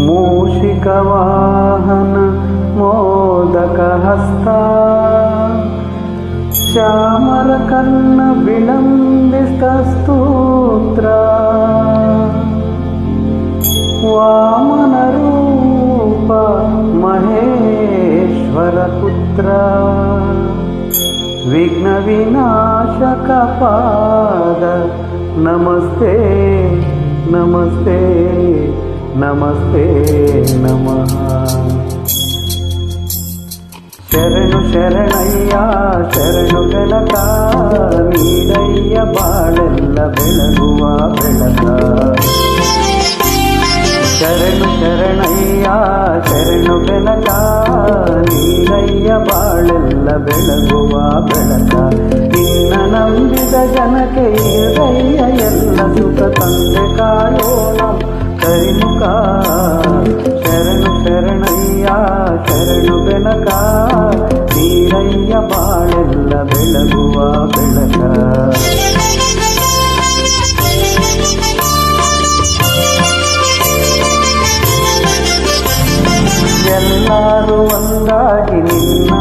ಮೂಷಿಕವಾಹನ ಮೋದಕಹಸ್ತ ಶ್ಯಾಮಲಕರ್ಣ ವಿಳಂಬಿಸ್ತಸ್ತೂತ್ರ ವಾಮನರೂಪ ಮಹೇಶ್ವರ ಪುತ್ರ ವಿಘ್ನ ವಿನಾಶಕ ಪಾದ ನಮಸ್ತೆ ನಮಸ್ತೆ ನಮಸ್ತೆ ನಮಃ. ಶರಣು ಶರಣಯ್ಯ ಶರಣು ಬೆಳಕ ನೀಡಯ್ಯ ಬಾಳೆಲ್ಲ ಬೆಳಗುವ ಬೆಳಕ. ಶರಣು ಶರಣಯ್ಯ ಶರಣು ಬೆಳಕ ನೀಡಯ್ಯ ಬಾಳೆಲ್ಲ ಬೆಳಗುವ ಬೆಳಕ. ನಿನ್ನ ನಂಬಿದ ಜನಕ್ಕೆ ಇರಯ್ಯ ಎಲ್ಲ ಸುಖ ತಂದೆ ಕಾಯೋಣ ಕರಿಮುಖ. ಶರಣು ಶರಣಯ್ಯ ಶರಣು ಬೆಳಕ ನೀರಯ್ಯ ಬಾಳೆಲ್ಲ ಬೆಳಗುವ ಬೆಳಕ. ಎಲ್ಲರೂ ಒಂದಾಗಿ ನಿನ್ನ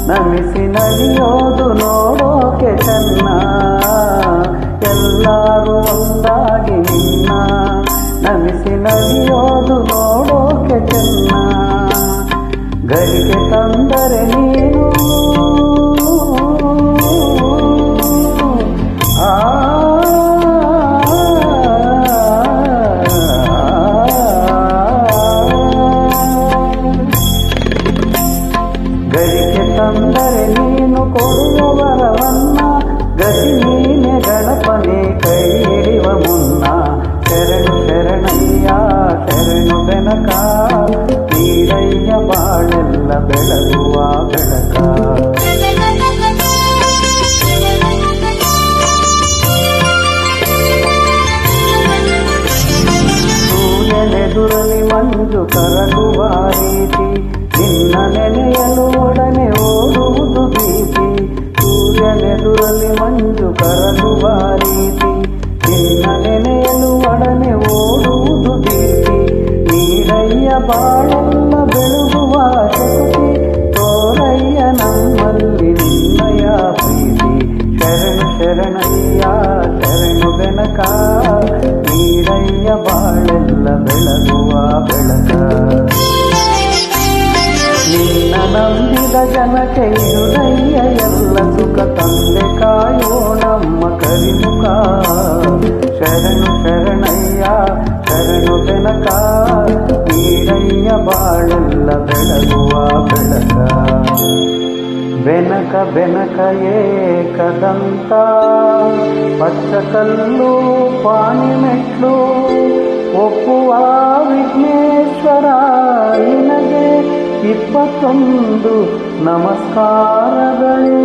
ನಮಿಸಿ ನಲಿಯೋದು ನೋಡೋಕೆ ಚೆನ್ನ. ಎಲ್ಲರೂ ಒಂದಾಗಿ ನಿನ್ನ ನಮಿಸಿ ನಲಿಯೋದು ನೋಡೋಕೆ ಚೆನ್ನ. ಗರಿಗೆ ತಂದರೆ ನೀನು ಗರಿಗೆ ತಂದರೆ ನೀನು ಕೊಡುವ ವರವನ್ನ. ಗತಿ ನೀನೆ ಗಣಪನೆ ಕೈ ಹಿಡಿವ ಮುನ್ನ. ಶರಣು ಶರಣಯ್ಯ ಶರಣು ಬೆನಕ ನೀರಯ್ಯ ಬಾಳೆಲ್ಲ ಬೆಳಗುವ ಬೆಳಕ. ಸೂರ್ಯನೆದುರಲಿ ಮಂಜು ಕರಗುವ ರೀತಿ ನಿನ್ನ ನೆನೆಯಲು ಒಡನೆ ಓಡುವುದು ಭೀತಿ. ಸೂರ್ಯನೆದುರಲಿ ಮಂಜು ಕರಗುವ ರೀತಿ ನಿನ್ನ ನೆನೆಯಲು ಒಡನೆ ಓಡುವುದು ಭೀತಿ. ನೀರಯ್ಯ ಬಾಳೆಲ್ಲ ಬೆಳಗುವ ಶಕ್ತಿ ತೋರಯ್ಯ ನಮ್ಮಲ್ಲಿ ನಿನ್ನಯ ಪ್ರೀತಿ. ಶರಣು ಶರಣಯ್ಯ ಶರಣು ಬೆನಕ ನೀರಯ್ಯ ಬಾಳೆಲ್ಲ ಬೆಳಗುವ ಬೆಳಕ. ನಿನ್ನ ನಂಬಿದ ಜನಕ್ಕೆ ಇರುದಯ್ಯ ಎಲ್ಲ ಸುಖ ತಂದೆ ಕಾಯೋ ನಮ್ಮ ಕರಿಮುಖ. ಶರಣು ಶರಣಯ್ಯ ಶರಣು ಬೆನಕ ನೀರಯ್ಯ ಬಾಳೆಲ್ಲ ಬೆಳಗುವ ಬೆಳಕ. ಬೆನಕ ಬೆನಕ ಏಕದಂತ ಪಚ್ಚಕಲ್ಲು ಪಾಣಿಮೆಟ್ಲು ಒಪ್ಪುವ ವಿಘ್ನೇಶ್ವರ ನಿನಗೆ 21 ನಮಸ್ಕಾರಗಳು.